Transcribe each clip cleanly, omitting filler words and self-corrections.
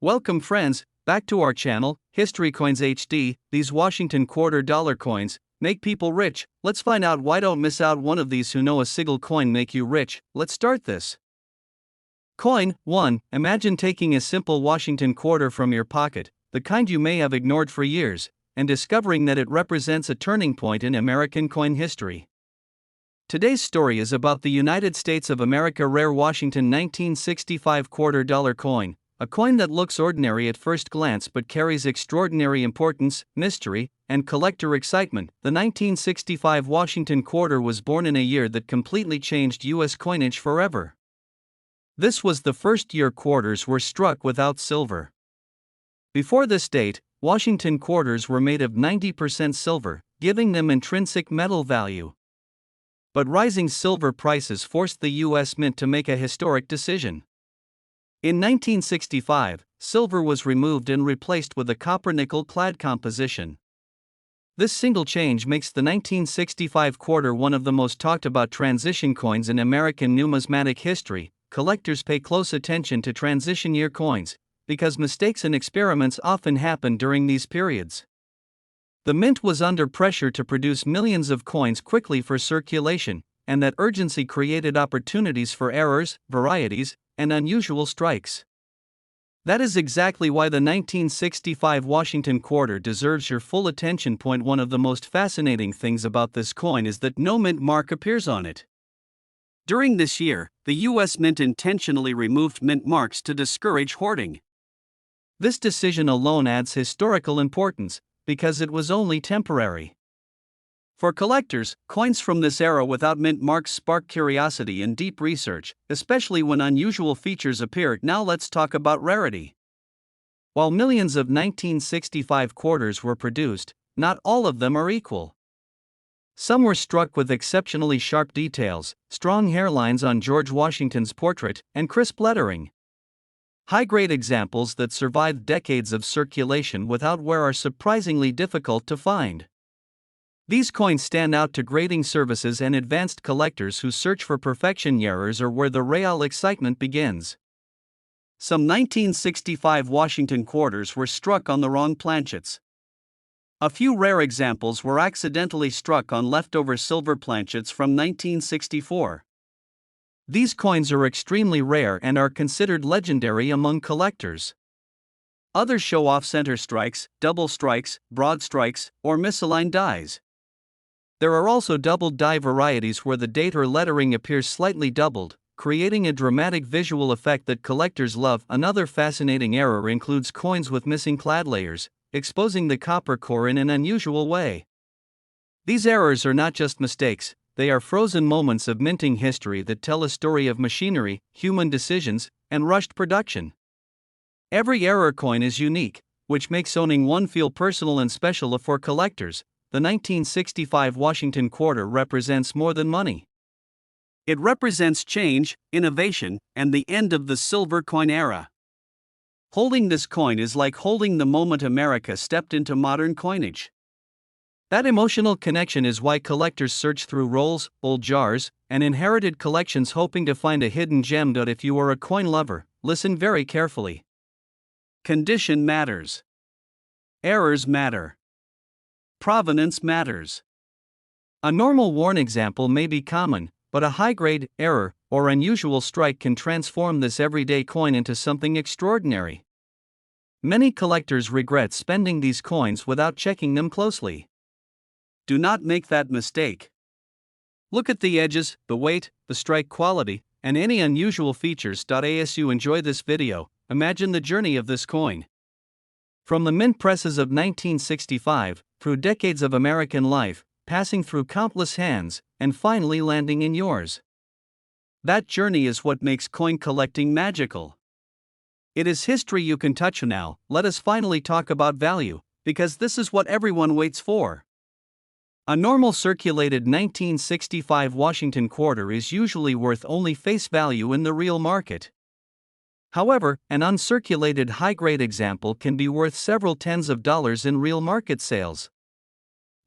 Welcome friends, back to our channel, History Coins HD. These Washington quarter dollar coins make people rich. Let's find out why. Don't miss out one of these. Who know a single coin make you rich? Let's start this. Coin 1. Imagine taking a simple Washington quarter from your pocket, the kind you may have ignored for years, and discovering that it represents a turning point in American coin history. Today's story is about the United States of America rare Washington 1965 quarter dollar coin. A coin that looks ordinary at first glance but carries extraordinary importance, mystery, and collector excitement. The 1965 Washington quarter was born in a year that completely changed U.S. coinage forever. This was the first year quarters were struck without silver. Before this date, Washington quarters were made of 90% silver, giving them intrinsic metal value. But rising silver prices forced the U.S. Mint to make a historic decision. In 1965, silver was removed and replaced with a copper-nickel clad composition. This single change makes the 1965 quarter one of the most talked about transition coins in American numismatic history. Collectors pay close attention to transition year coins, because mistakes and experiments often happen during these periods. The mint was under pressure to produce millions of coins quickly for circulation, and that urgency created opportunities for errors, varieties, and unusual strikes. That is exactly why the 1965 Washington quarter deserves your full attention. One of the most fascinating things about this coin is that no mint mark appears on it. During this year, the U.S. Mint intentionally removed mint marks to discourage hoarding. This decision alone adds historical importance, because it was only temporary. For collectors, coins from this era without mint marks spark curiosity and deep research, especially when unusual features appear. Now let's talk about rarity. While millions of 1965 quarters were produced, not all of them are equal. Some were struck with exceptionally sharp details, strong hairlines on George Washington's portrait, and crisp lettering. High-grade examples that survived decades of circulation without wear are surprisingly difficult to find. These coins stand out to grading services and advanced collectors who search for perfection. Errors are where the real excitement begins. Some 1965 Washington quarters were struck on the wrong planchets. A few rare examples were accidentally struck on leftover silver planchets from 1964. These coins are extremely rare and are considered legendary among collectors. Others show off center strikes, double strikes, broad strikes, or misaligned dies. There are also doubled die varieties where the date or lettering appears slightly doubled, creating a dramatic visual effect that collectors love. Another fascinating error includes coins with missing clad layers, exposing the copper core in an unusual way. These errors are not just mistakes, they are frozen moments of minting history that tell a story of machinery, human decisions, and rushed production. Every error coin is unique, which makes owning one feel personal and special for collectors. The 1965 Washington quarter represents more than money. It represents change, innovation, and the end of the silver coin era. Holding this coin is like holding the moment America stepped into modern coinage. That emotional connection is why collectors search through rolls, old jars, and inherited collections hoping to find a hidden gem. If you are a coin lover, listen very carefully. Condition matters. Errors matter. Provenance matters. A normal worn example may be common, but a high-grade, error, or unusual strike can transform this everyday coin into something extraordinary. Many collectors regret spending these coins without checking them closely. Do not make that mistake. Look at the edges, the weight, the strike quality, and any unusual features. As you enjoy this video, imagine the journey of this coin. From the mint presses of 1965, through decades of American life, passing through countless hands, and finally landing in yours. That journey is what makes coin collecting magical. It is history you can touch now. Let us finally talk about value, because this is what everyone waits for. A normal circulated 1965 Washington quarter is usually worth only face value in the real market. However, an uncirculated high-grade example can be worth several tens of dollars in real market sales.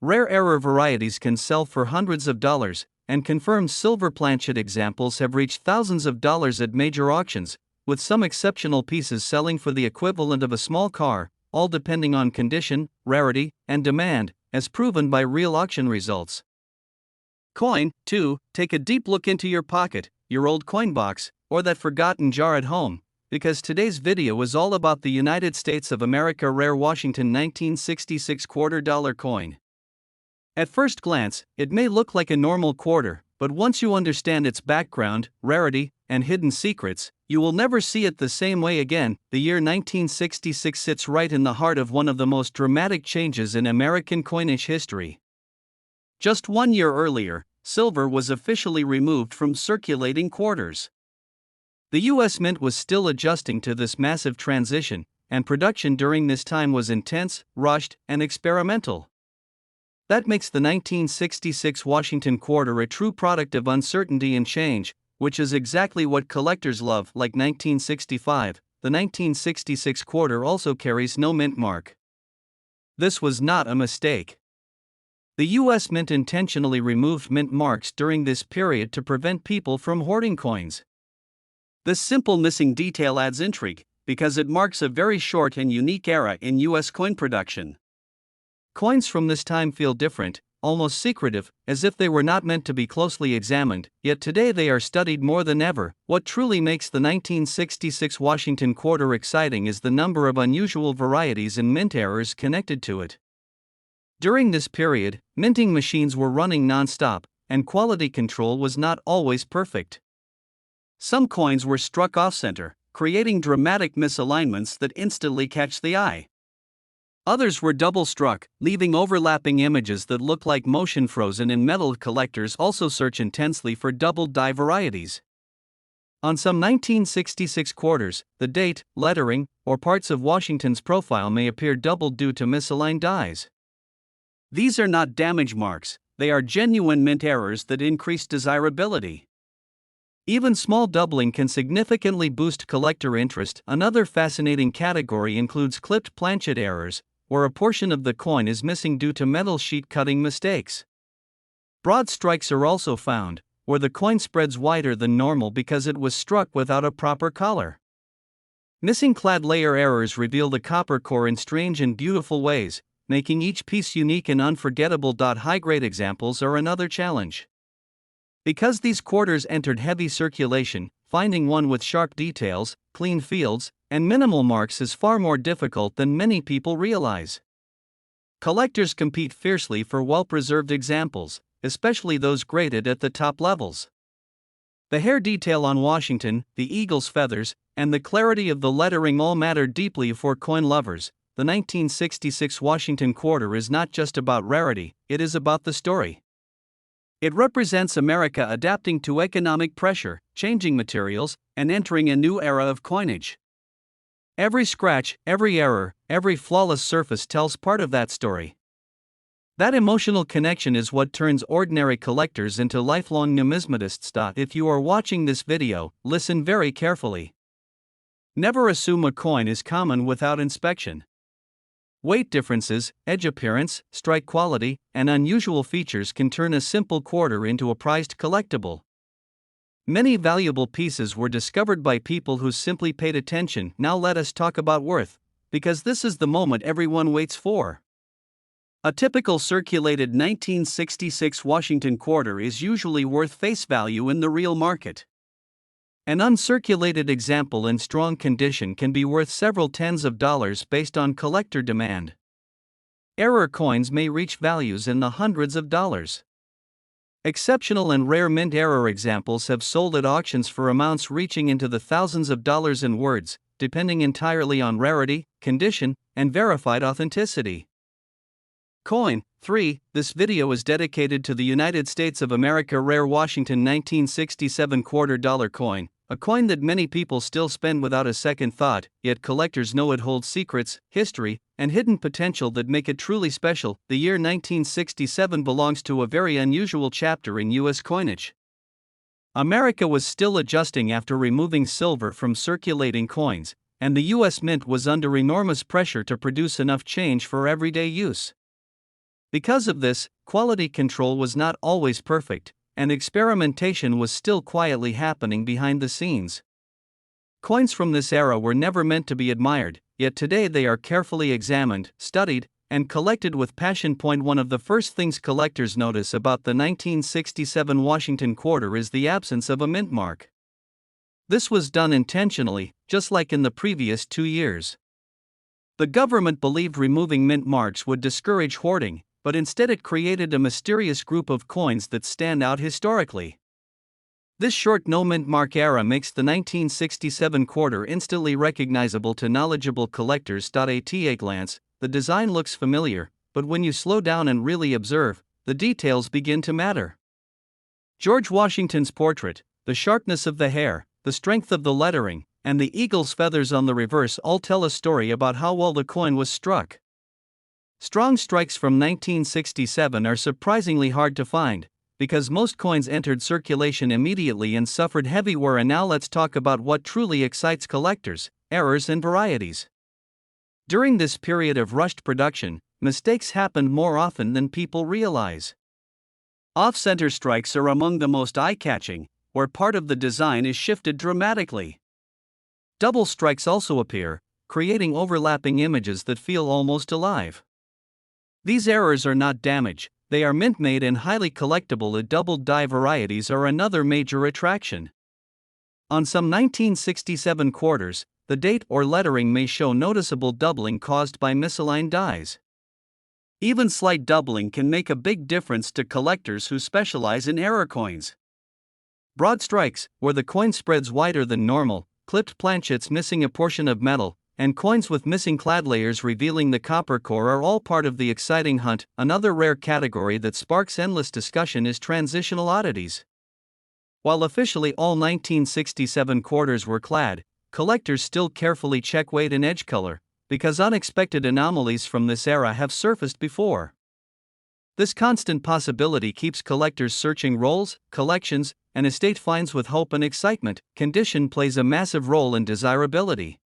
Rare error varieties can sell for hundreds of dollars, and confirmed silver planchet examples have reached thousands of dollars at major auctions. with some exceptional pieces selling for the equivalent of a small car, all depending on condition, rarity, and demand, as proven by real auction results. Coin 2. Take a deep look into your pocket, your old coin box, or that forgotten jar at home, because today's video is all about the United States of America rare Washington 1966 $quarter coin. At first glance, it may look like a normal quarter, but once you understand its background, rarity, and hidden secrets, you will never see it the same way again. The year 1966 sits right in the heart of one of the most dramatic changes in American coinage history. Just 1 year earlier, silver was officially removed from circulating quarters. The U.S. Mint was still adjusting to this massive transition, and production during this time was intense, rushed, and experimental. That makes the 1966 Washington quarter a true product of uncertainty and change, which is exactly what collectors love. Like 1965, the 1966 quarter also carries no mint mark. This was not a mistake. The U.S. Mint intentionally removed mint marks during this period to prevent people from hoarding coins. This simple missing detail adds intrigue, because it marks a very short and unique era in U.S. coin production. Coins from this time feel different, almost secretive, as if they were not meant to be closely examined, yet today they are studied more than ever. What truly makes the 1966 Washington quarter exciting is the number of unusual varieties and mint errors connected to it. During this period, minting machines were running non-stop, and quality control was not always perfect. Some coins were struck off-center, creating dramatic misalignments that instantly catch the eye. Others were double-struck, leaving overlapping images that look like motion frozen in metal. Collectors also search intensely for double-die varieties. On some 1966 quarters, the date, lettering, or parts of Washington's profile may appear doubled due to misaligned dies. These are not damage marks, they are genuine mint errors that increase desirability. Even small doubling can significantly boost collector interest. Another fascinating category includes clipped planchet errors, where a portion of the coin is missing due to metal sheet cutting mistakes. Broad strikes are also found, where the coin spreads wider than normal because it was struck without a proper collar. Missing clad layer errors reveal the copper core in strange and beautiful ways, making each piece unique and unforgettable. High-grade examples are another challenge. Because these quarters entered heavy circulation, finding one with sharp details, clean fields, and minimal marks is far more difficult than many people realize. Collectors compete fiercely for well-preserved examples, especially those graded at the top levels. The hair detail on Washington, the eagle's feathers, and the clarity of the lettering all matter deeply for coin lovers. The 1966 Washington quarter is not just about rarity, it is about the story. It represents America adapting to economic pressure, changing materials, and entering a new era of coinage. Every scratch, every error, every flawless surface tells part of that story. That emotional connection is what turns ordinary collectors into lifelong numismatists. If you are watching this video, listen very carefully. Never assume a coin is common without inspection. Weight differences, edge appearance, strike quality, and unusual features can turn a simple quarter into a prized collectible. Many valuable pieces were discovered by people who simply paid attention. Now let us talk about worth, because this is the moment everyone waits for. A typical circulated 1966 Washington quarter is usually worth face value in the real market. An uncirculated example in strong condition can be worth several tens of dollars based on collector demand. Error coins may reach values in the hundreds of dollars. Exceptional and rare mint error examples have sold at auctions for amounts reaching into the thousands of dollars in words, depending entirely on rarity, condition, and verified authenticity. Coin 3. This video is dedicated to the United States of America rare Washington 1967 $quarter coin, a coin that many people still spend without a second thought, yet collectors know it holds secrets, history, and hidden potential that make it truly special. The year 1967 belongs to a very unusual chapter in U.S. coinage. America was still adjusting after removing silver from circulating coins, and the U.S. Mint was under enormous pressure to produce enough change for everyday use. Because of this, quality control was not always perfect, and experimentation was still quietly happening behind the scenes. Coins from this era were never meant to be admired, yet today they are carefully examined, studied, and collected with passion. One of the first things collectors notice about the 1967 Washington quarter is the absence of a mint mark. This was done intentionally, just like in the previous 2 years. The government believed removing mint marks would discourage hoarding, but instead it created a mysterious group of coins that stand out historically. This short no-mint mark era makes the 1967 quarter instantly recognizable to knowledgeable collectors. At a glance, the design looks familiar, but when you slow down and really observe, the details begin to matter. George Washington's portrait, the sharpness of the hair, the strength of the lettering, and the eagle's feathers on the reverse all tell a story about how well the coin was struck. Strong strikes from 1967 are surprisingly hard to find, because most coins entered circulation immediately and suffered heavy wear. And now let's talk about what truly excites collectors: errors and varieties. During this period of rushed production, mistakes happened more often than people realize. Off-center strikes are among the most eye-catching, where part of the design is shifted dramatically. Double strikes also appear, creating overlapping images that feel almost alive. These errors are not damage, they are mint-made and highly collectible. Doubled die varieties are another major attraction. On some 1967 quarters, the date or lettering may show noticeable doubling caused by misaligned dies. Even slight doubling can make a big difference to collectors who specialize in error coins. Broad strikes, where the coin spreads wider than normal, clipped planchets missing a portion of metal, and coins with missing clad layers revealing the copper core are all part of the exciting hunt. Another rare category that sparks endless discussion is transitional oddities. While officially all 1967 quarters were clad, collectors still carefully check weight and edge color, because unexpected anomalies from this era have surfaced before. This constant possibility keeps collectors searching rolls, collections, and estate finds with hope and excitement. Condition plays a massive role in desirability.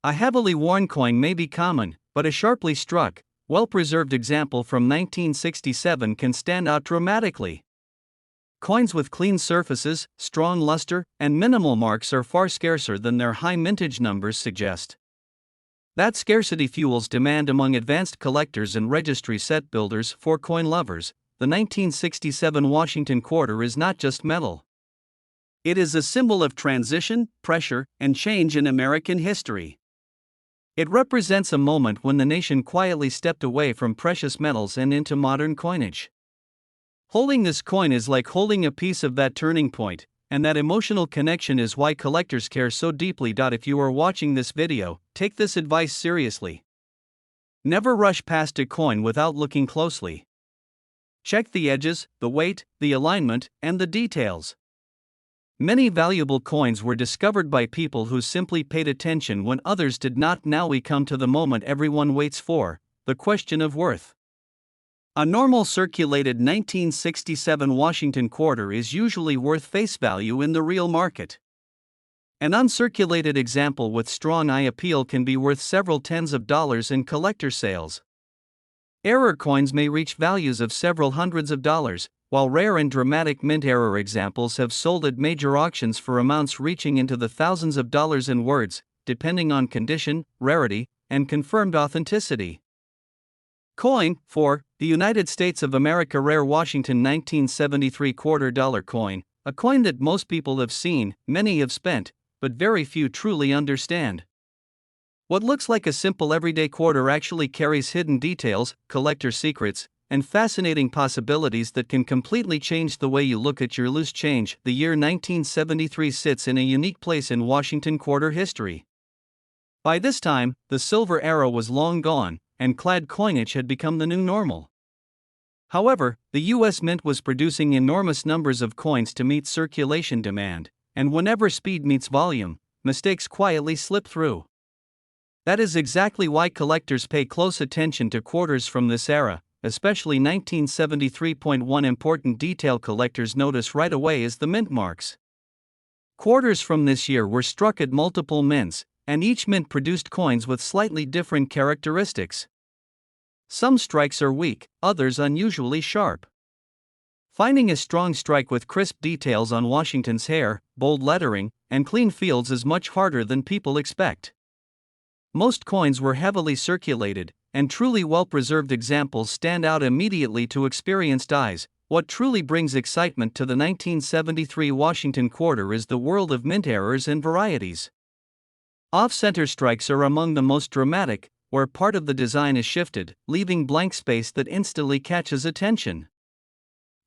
A heavily worn coin may be common, but a sharply struck, well-preserved example from 1967 can stand out dramatically. Coins with clean surfaces, strong luster, and minimal marks are far scarcer than their high mintage numbers suggest. That scarcity fuels demand among advanced collectors and registry set builders. For coin lovers, the 1967 Washington quarter is not just metal. It is a symbol of transition, pressure, and change in American history. It represents a moment when the nation quietly stepped away from precious metals and into modern coinage. Holding this coin is like holding a piece of that turning point, and that emotional connection is why collectors care so deeply. If you are watching this video, take this advice seriously. Never rush past a coin without looking closely. Check the edges, the weight, the alignment, and the details. Many valuable coins were discovered by people who simply paid attention when others did not. Now we come to the moment everyone waits for, the question of worth. A normal circulated 1967 Washington quarter is usually worth face value in the real market. An uncirculated example with strong eye appeal can be worth several tens of dollars in collector sales. Error coins may reach values of several hundreds of dollars, while rare and dramatic mint error examples have sold at major auctions for amounts reaching into the thousands of dollars. In words, depending on condition, rarity, and confirmed authenticity. Coin. For the United States of America, rare Washington 1973 $quarter coin, a coin that most people have seen, many have spent, but very few truly understand. What looks like a simple everyday quarter actually carries hidden details, collector secrets, and fascinating possibilities that can completely change the way you look at your loose change. The year 1973 sits in a unique place in Washington quarter history. By this time, the silver era was long gone, and clad coinage had become the new normal. However, the U.S. Mint was producing enormous numbers of coins to meet circulation demand, and whenever speed meets volume, mistakes quietly slip through. That is exactly why collectors pay close attention to quarters from this era, especially 1973. One important detail collectors notice right away is the mint marks. Quarters from this year were struck at multiple mints, and each mint produced coins with slightly different characteristics. Some strikes are weak, others unusually sharp. Finding a strong strike with crisp details on Washington's hair, bold lettering, and clean fields is much harder than people expect. Most coins were heavily circulated, and truly well-preserved examples stand out immediately to experienced eyes. What truly brings excitement to the 1973 Washington quarter is the world of mint errors and varieties. Off-center strikes are among the most dramatic, where part of the design is shifted, leaving blank space that instantly catches attention.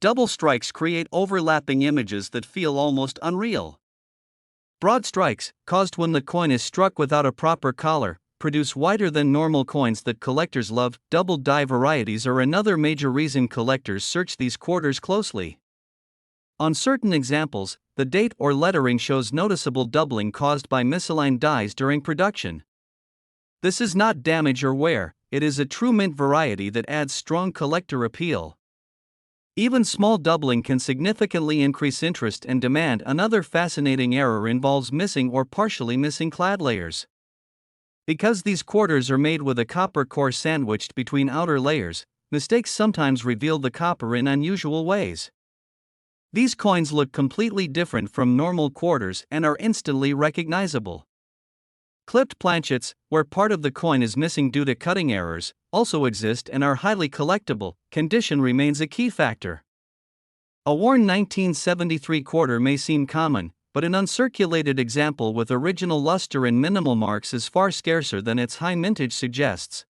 Double strikes create overlapping images that feel almost unreal. Broad strikes, caused when the coin is struck without a proper collar, produce wider than normal coins that collectors love. Double die varieties are another major reason collectors search these quarters closely. On certain examples, the date or lettering shows noticeable doubling caused by misaligned dies during production. This is not damage or wear, it is a true mint variety that adds strong collector appeal. Even small doubling can significantly increase interest and demand. Another fascinating error involves missing or partially missing clad layers. Because these quarters are made with a copper core sandwiched between outer layers, mistakes sometimes reveal the copper in unusual ways. These coins look completely different from normal quarters and are instantly recognizable. Clipped planchets, where part of the coin is missing due to cutting errors, also exist and are highly collectible. Condition remains a key factor. A worn 1973 quarter may seem common, but an uncirculated example with original luster and minimal marks is far scarcer than its high mintage suggests.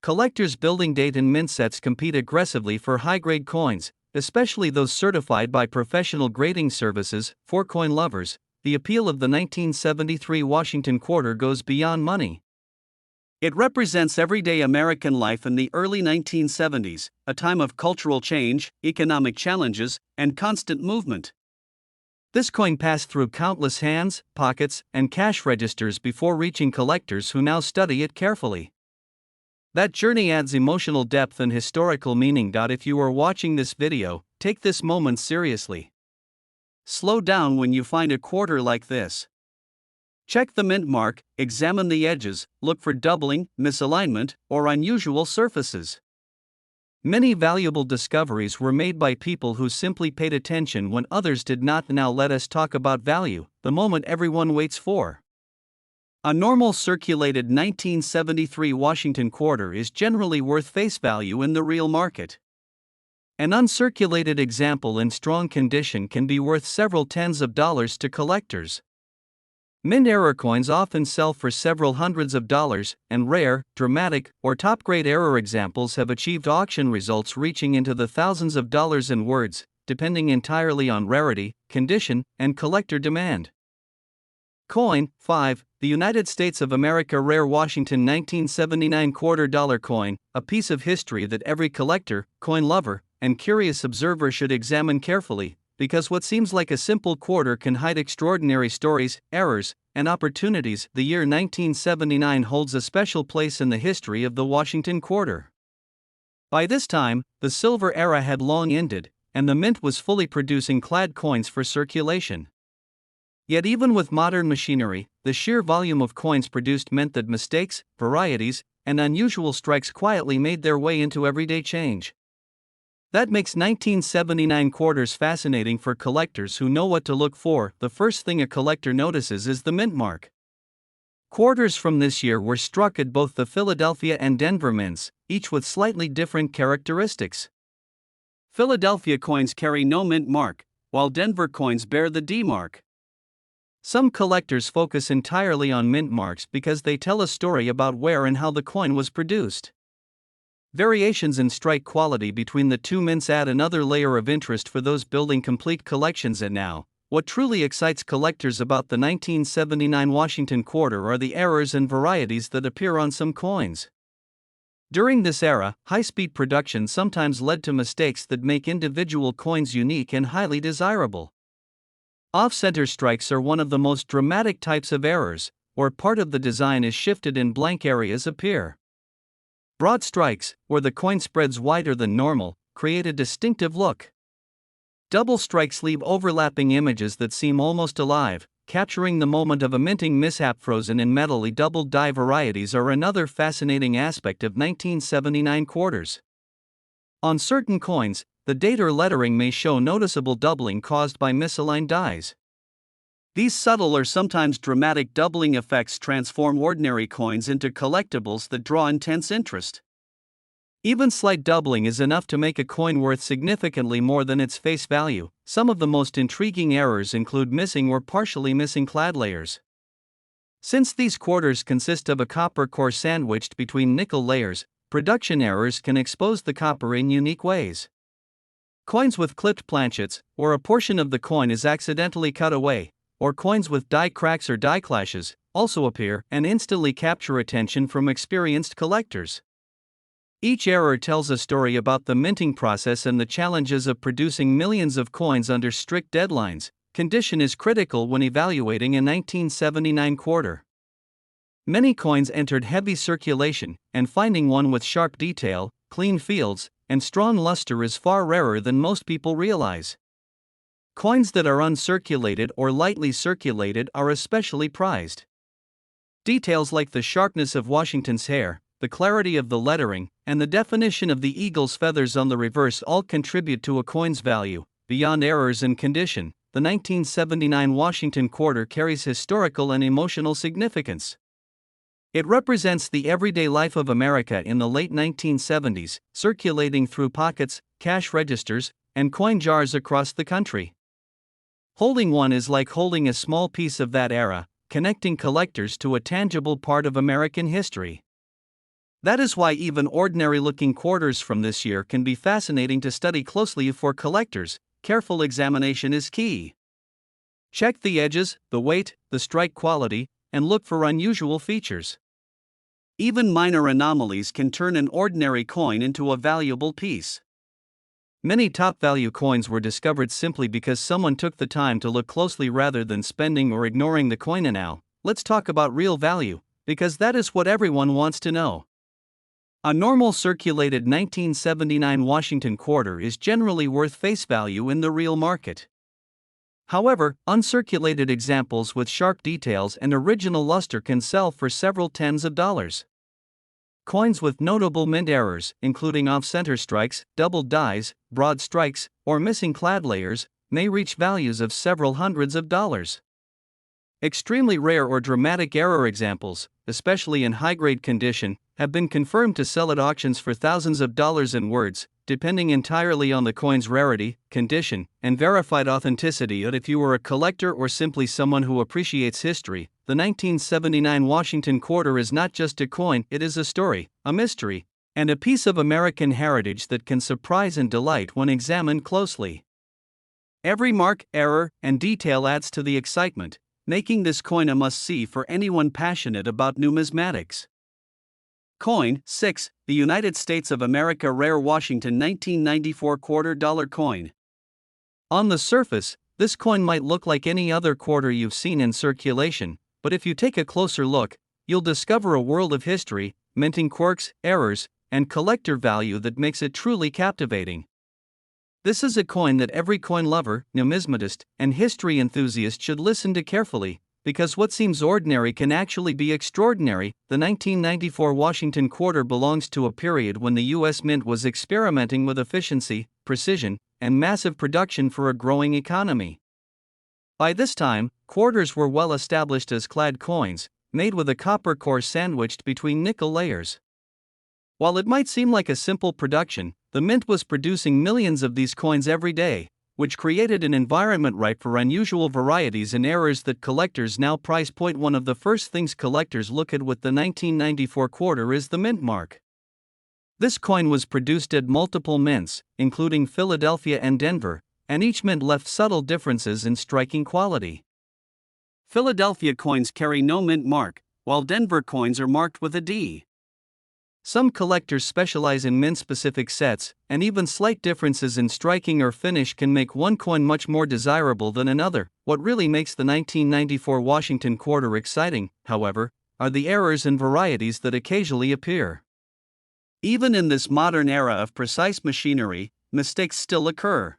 Collectors building date and mint sets compete aggressively for high-grade coins, especially those certified by professional grading services. For coin lovers, the appeal of the 1973 Washington quarter goes beyond money. It represents everyday American life in the early 1970s, a time of cultural change, economic challenges, and constant movement. This coin passed through countless hands, pockets, and cash registers before reaching collectors who now study it carefully. That journey adds emotional depth and historical meaning. If you are watching this video, take this moment seriously. Slow down when you find a quarter like this. Check the mint mark, examine the edges, look for doubling, misalignment, or unusual surfaces. Many valuable discoveries were made by people who simply paid attention when others did not. Now let us talk about value, the moment everyone waits for. A normal circulated 1973 Washington quarter is generally worth face value in the real market. An uncirculated example in strong condition can be worth several tens of dollars to collectors. Mint error coins often sell for several hundreds of dollars, and rare, dramatic, or top-grade error examples have achieved auction results reaching into the thousands of dollars in words, depending entirely on rarity, condition, and collector demand. Coin 5, the United States of America Rare Washington 1979 $quarter coin, a piece of history that every collector, coin lover, and curious observer should examine carefully, because what seems like a simple quarter can hide extraordinary stories, errors, and opportunities. The year 1979 holds a special place in the history of the Washington quarter. By this time, the silver era had long ended, and the mint was fully producing clad coins for circulation. Yet even with modern machinery, the sheer volume of coins produced meant that mistakes, varieties, and unusual strikes quietly made their way into everyday change. That makes 1979 quarters fascinating for collectors who know what to look for. The first thing a collector notices is the mint mark. Quarters from this year were struck at both the Philadelphia and Denver mints, each with slightly different characteristics. Philadelphia coins carry no mint mark, while Denver coins bear the D mark. Some collectors focus entirely on mint marks because they tell a story about where and how the coin was produced. Variations in strike quality between the two mints add another layer of interest for those building complete collections. And now, what truly excites collectors about the 1979 Washington quarter are the errors and varieties that appear on some coins. During this era, high-speed production sometimes led to mistakes that make individual coins unique and highly desirable. Off-center strikes are one of the most dramatic types of errors, where part of the design is shifted and blank areas appear. Broad strikes, where the coin spreads wider than normal, create a distinctive look. Double strikes leave overlapping images that seem almost alive, capturing the moment of a minting mishap. Frozen in metal double die varieties are another fascinating aspect of 1979 quarters. On certain coins, the date or lettering may show noticeable doubling caused by misaligned dies. These subtle or sometimes dramatic doubling effects transform ordinary coins into collectibles that draw intense interest. Even slight doubling is enough to make a coin worth significantly more than its face value. Some of the most intriguing errors include missing or partially missing clad layers. Since these quarters consist of a copper core sandwiched between nickel layers, production errors can expose the copper in unique ways. Coins with clipped planchets, or a portion of the coin is accidentally cut away, or coins with die cracks or die clashes, also appear and instantly capture attention from experienced collectors. Each error tells a story about the minting process and the challenges of producing millions of coins under strict deadlines. Condition is critical when evaluating a 1979 quarter. Many coins entered heavy circulation, and finding one with sharp detail, clean fields, and strong luster is far rarer than most people realize. Coins that are uncirculated or lightly circulated are especially prized. Details like the sharpness of Washington's hair, the clarity of the lettering, and the definition of the eagle's feathers on the reverse all contribute to a coin's value. Beyond errors and condition, the 1979 Washington quarter carries historical and emotional significance. It represents the everyday life of America in the late 1970s, circulating through pockets, cash registers, and coin jars across the country. Holding one is like holding a small piece of that era, connecting collectors to a tangible part of American history. That is why even ordinary-looking quarters from this year can be fascinating to study closely for collectors. Careful examination is key. Check the edges, the weight, the strike quality, and look for unusual features. Even minor anomalies can turn an ordinary coin into a valuable piece. Many top-value coins were discovered simply because someone took the time to look closely rather than spending or ignoring the coin. And now, let's talk about real value, because that is what everyone wants to know. A normal circulated 1979 Washington quarter is generally worth face value in the real market. However, uncirculated examples with sharp details and original luster can sell for several tens of dollars. Coins with notable mint errors, including off-center strikes, doubled dies, broad strikes, or missing clad layers, may reach values of several hundreds of dollars. Extremely rare or dramatic error examples, especially in high-grade condition, have been confirmed to sell at auctions for thousands of dollars in words, depending entirely on the coin's rarity, condition, and verified authenticity. But if you are a collector or simply someone who appreciates history, the 1979 Washington quarter is not just a coin, it is a story, a mystery, and a piece of American heritage that can surprise and delight when examined closely. Every mark, error, and detail adds to the excitement, making this coin a must-see for anyone passionate about numismatics. Coin 6, the United States of America Rare Washington 1994 $quarter coin. On the surface, this coin might look like any other quarter you've seen in circulation, but if you take a closer look, you'll discover a world of history, minting quirks, errors, and collector value that makes it truly captivating. This is a coin that every coin lover, numismatist, and history enthusiast should listen to carefully, because what seems ordinary can actually be extraordinary. The 1994 Washington quarter belongs to a period when the U.S. Mint was experimenting with efficiency, precision, and massive production for a growing economy. By this time, quarters were well established as clad coins, made with a copper core sandwiched between nickel layers. While it might seem like a simple production, the Mint was producing millions of these coins every day, which created an environment ripe for unusual varieties and errors that collectors now prize. One of the first things collectors look at with the 1994 quarter is the mint mark. This coin was produced at multiple mints, including Philadelphia and Denver, and each mint left subtle differences in striking quality. Philadelphia coins carry no mint mark, while Denver coins are marked with a D. Some collectors specialize in mint-specific sets, and even slight differences in striking or finish can make one coin much more desirable than another. What really makes the 1994 Washington quarter exciting, however, are the errors and varieties that occasionally appear. Even in this modern era of precise machinery, mistakes still occur.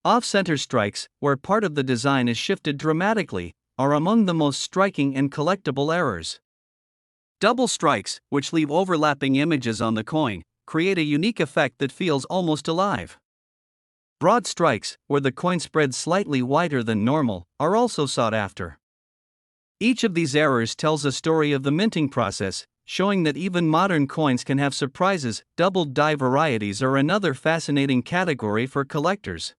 Off-center strikes, where part of the design is shifted dramatically, are among the most striking and collectible errors. Double strikes, which leave overlapping images on the coin, create a unique effect that feels almost alive. Broad strikes, where the coin spreads slightly wider than normal, are also sought after. Each of these errors tells a story of the minting process, showing that even modern coins can have surprises. Doubled die varieties are another fascinating category for collectors.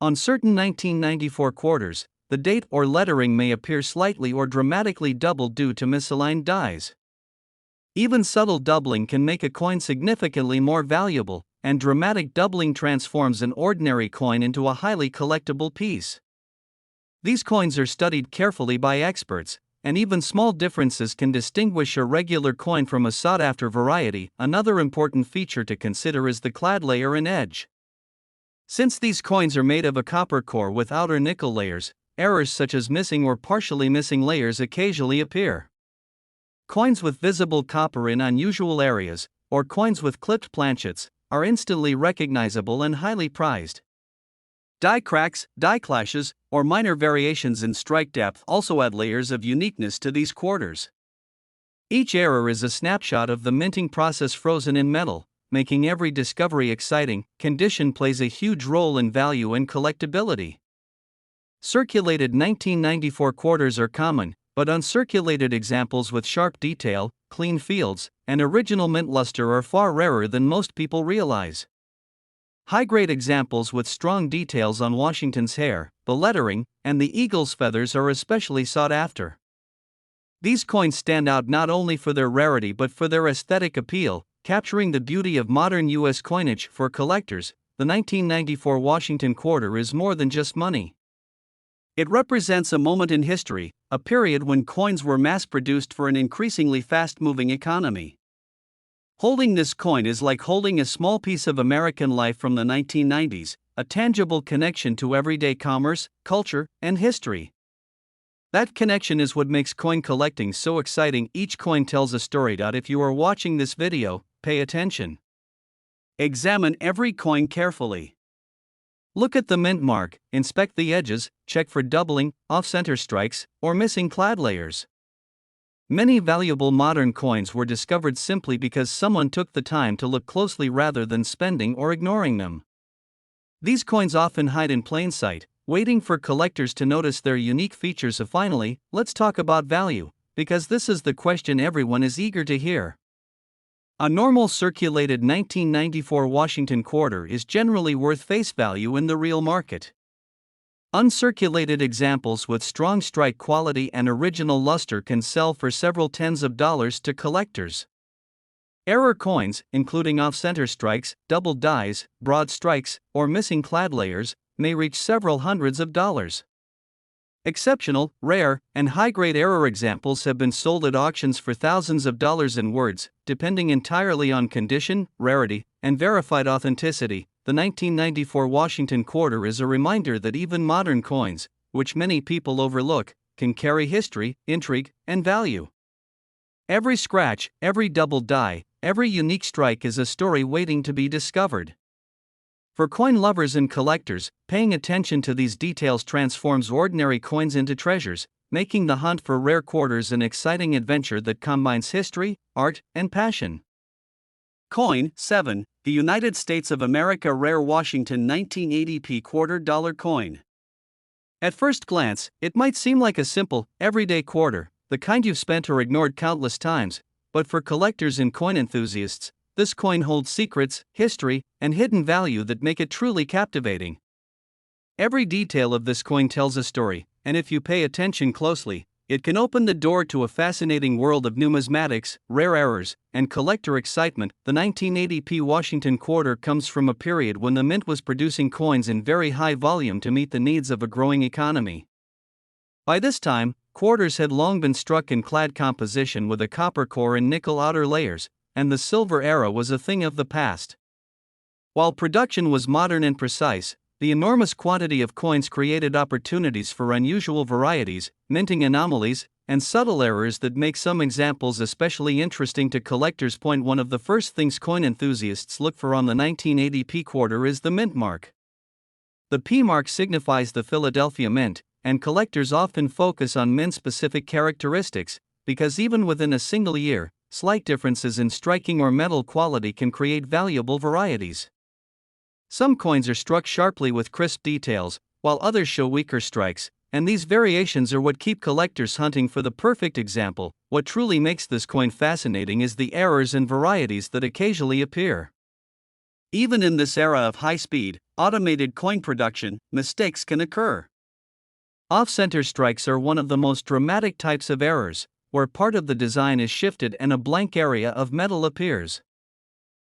On certain 1994 quarters, the date or lettering may appear slightly or dramatically doubled due to misaligned dies. Even subtle doubling can make a coin significantly more valuable, and dramatic doubling transforms an ordinary coin into a highly collectible piece. These coins are studied carefully by experts, and even small differences can distinguish a regular coin from a sought-after variety. Another important feature to consider is the clad layer and edge. Since these coins are made of a copper core with outer nickel layers, errors such as missing or partially missing layers occasionally appear. Coins with visible copper in unusual areas, or coins with clipped planchets, are instantly recognizable and highly prized. Die cracks, die clashes, or minor variations in strike depth also add layers of uniqueness to these quarters. Each error is a snapshot of the minting process frozen in metal, making every discovery exciting. Condition plays a huge role in value and collectability. Circulated 1994 quarters are common, but uncirculated examples with sharp detail, clean fields, and original mint luster are far rarer than most people realize. High-grade examples with strong details on Washington's hair, the lettering, and the eagle's feathers are especially sought after. These coins stand out not only for their rarity but for their aesthetic appeal, capturing the beauty of modern U.S. coinage. For collectors, the 1994 Washington quarter is more than just money. It represents a moment in history, a period when coins were mass-produced for an increasingly fast-moving economy. Holding this coin is like holding a small piece of American life from the 1990s, a tangible connection to everyday commerce, culture, and history. That connection is what makes coin collecting so exciting. Each coin tells a story. If you are watching this video, pay attention. Examine every coin carefully. Look at the mint mark, inspect the edges, check for doubling, off-center strikes, or missing clad layers. Many valuable modern coins were discovered simply because someone took the time to look closely rather than spending or ignoring them. These coins often hide in plain sight, waiting for collectors to notice their unique features. Finally, let's talk about value, because this is the question everyone is eager to hear. A normal circulated 1994 Washington quarter is generally worth face value in the real market. Uncirculated examples with strong strike quality and original luster can sell for several tens of dollars to collectors. Error coins, including off-center strikes, doubled dies, broad strikes, or missing clad layers, may reach several hundreds of dollars. Exceptional, rare, and high-grade error examples have been sold at auctions for thousands of dollars. In words, depending entirely on condition, rarity, and verified authenticity, the 1994 Washington quarter is a reminder that even modern coins, which many people overlook, can carry history, intrigue, and value. Every scratch, every doubled die, every unique strike is a story waiting to be discovered. For coin lovers and collectors, paying attention to these details transforms ordinary coins into treasures, making the hunt for rare quarters an exciting adventure that combines history, art, and passion. Coin 7, the United States of America Rare Washington 1980p $quarter coin. At first glance, it might seem like a simple, everyday quarter, the kind you've spent or ignored countless times, but for collectors and coin enthusiasts, this coin holds secrets, history, and hidden value that make it truly captivating. Every detail of this coin tells a story, and if you pay attention closely, it can open the door to a fascinating world of numismatics, rare errors, and collector excitement. The 1980p Washington quarter comes from a period when the mint was producing coins in very high volume to meet the needs of a growing economy. By this time, quarters had long been struck in clad composition with a copper core and nickel outer layers, and the silver era was a thing of the past. While production was modern and precise, the enormous quantity of coins created opportunities for unusual varieties, minting anomalies, and subtle errors that make some examples especially interesting to collectors. One of the first things coin enthusiasts look for on the 1980p quarter is the mint mark. The P mark signifies the Philadelphia Mint, and collectors often focus on mint-specific characteristics, because even within a single year, slight differences in striking or metal quality can create valuable varieties. Some coins are struck sharply with crisp details, while others show weaker strikes, and these variations are what keep collectors hunting for the perfect example. What truly makes this coin fascinating is the errors and varieties that occasionally appear. Even in this era of high-speed, automated coin production, mistakes can occur. Off-center strikes are one of the most dramatic types of errors, where part of the design is shifted and a blank area of metal appears.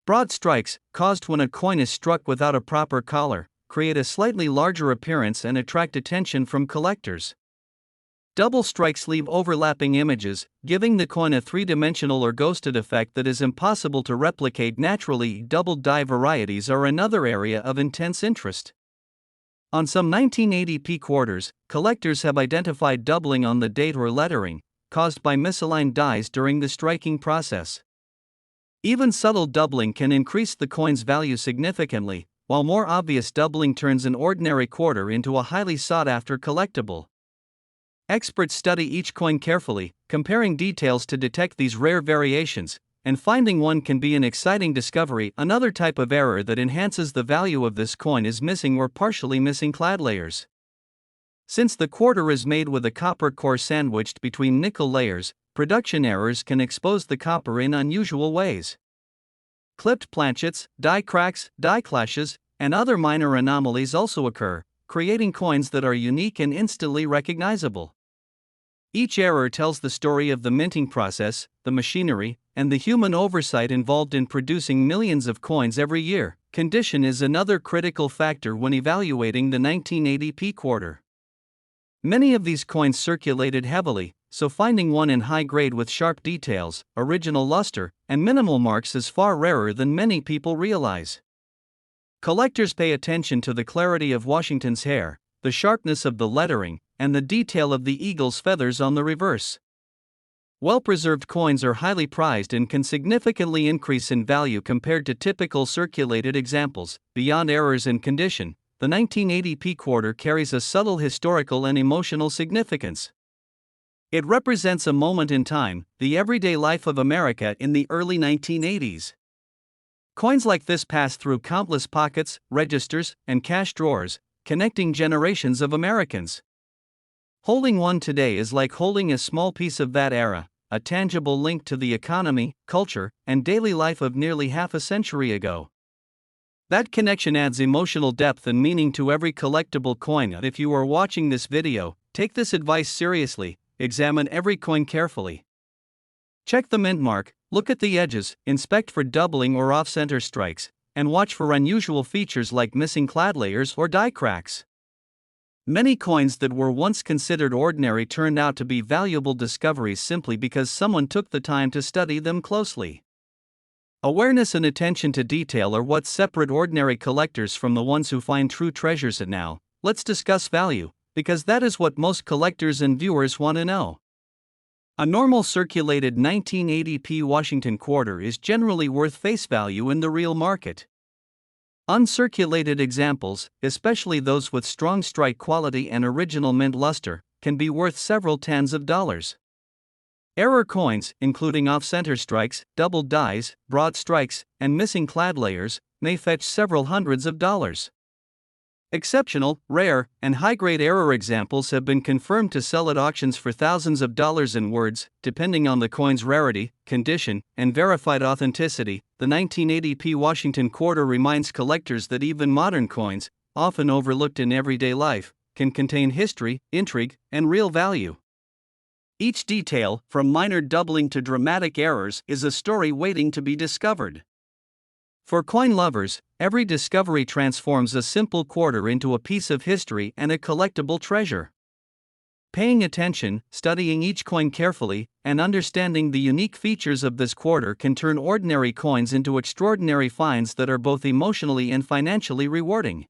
Broad strikes, caused when a coin is struck without a proper collar, create a slightly larger appearance and attract attention from collectors. Double strikes leave overlapping images, giving the coin a three-dimensional or ghosted effect that is impossible to replicate naturally. Double die varieties are another area of intense interest. On some 1980p quarters, collectors have identified doubling on the date or lettering, caused by misaligned dies during the striking process. Even subtle doubling can increase the coin's value significantly, while more obvious doubling turns an ordinary quarter into a highly sought-after collectible. Experts study each coin carefully, comparing details to detect these rare variations, and finding one can be an exciting discovery. Another type of error that enhances the value of this coin is missing or partially missing clad layers. Since the quarter is made with a copper core sandwiched between nickel layers, production errors can expose the copper in unusual ways. Clipped planchets, die cracks, die clashes, and other minor anomalies also occur, creating coins that are unique and instantly recognizable. Each error tells the story of the minting process, the machinery, and the human oversight involved in producing millions of coins every year. Condition is another critical factor when evaluating the 1980p quarter. Many of these coins circulated heavily, so finding one in high grade with sharp details, original luster, and minimal marks is far rarer than many people realize. Collectors pay attention to the clarity of Washington's hair, the sharpness of the lettering, and the detail of the eagle's feathers on the reverse. Well-preserved coins are highly prized and can significantly increase in value compared to typical circulated examples. Beyond errors in condition, the 1980p quarter carries a subtle historical and emotional significance. It represents a moment in time, the everyday life of America in the early 1980s. Coins like this pass through countless pockets, registers, and cash drawers, connecting generations of Americans. Holding one today is like holding a small piece of that era, a tangible link to the economy, culture, and daily life of nearly half a century ago. That connection adds emotional depth and meaning to every collectible coin. If you are watching this video, take this advice seriously, examine every coin carefully. Check the mint mark, look at the edges, inspect for doubling or off-center strikes, and watch for unusual features like missing clad layers or die cracks. Many coins that were once considered ordinary turned out to be valuable discoveries simply because someone took the time to study them closely. Awareness and attention to detail are what separate ordinary collectors from the ones who find true treasures. And now, let's discuss value, because that is what most collectors and viewers want to know. A normal circulated 1980p Washington quarter is generally worth face value in the real market. Uncirculated examples, especially those with strong strike quality and original mint luster, can be worth several tens of dollars. Error coins, including off-center strikes, doubled dies, broad strikes, and missing clad layers, may fetch several hundreds of dollars. Exceptional, rare, and high-grade error examples have been confirmed to sell at auctions for thousands of dollars. In words, depending on the coin's rarity, condition, and verified authenticity, the 1980p Washington quarter reminds collectors that even modern coins, often overlooked in everyday life, can contain history, intrigue, and real value. Each detail, from minor doubling to dramatic errors, is a story waiting to be discovered. For coin lovers, every discovery transforms a simple quarter into a piece of history and a collectible treasure. Paying attention, studying each coin carefully, and understanding the unique features of this quarter can turn ordinary coins into extraordinary finds that are both emotionally and financially rewarding.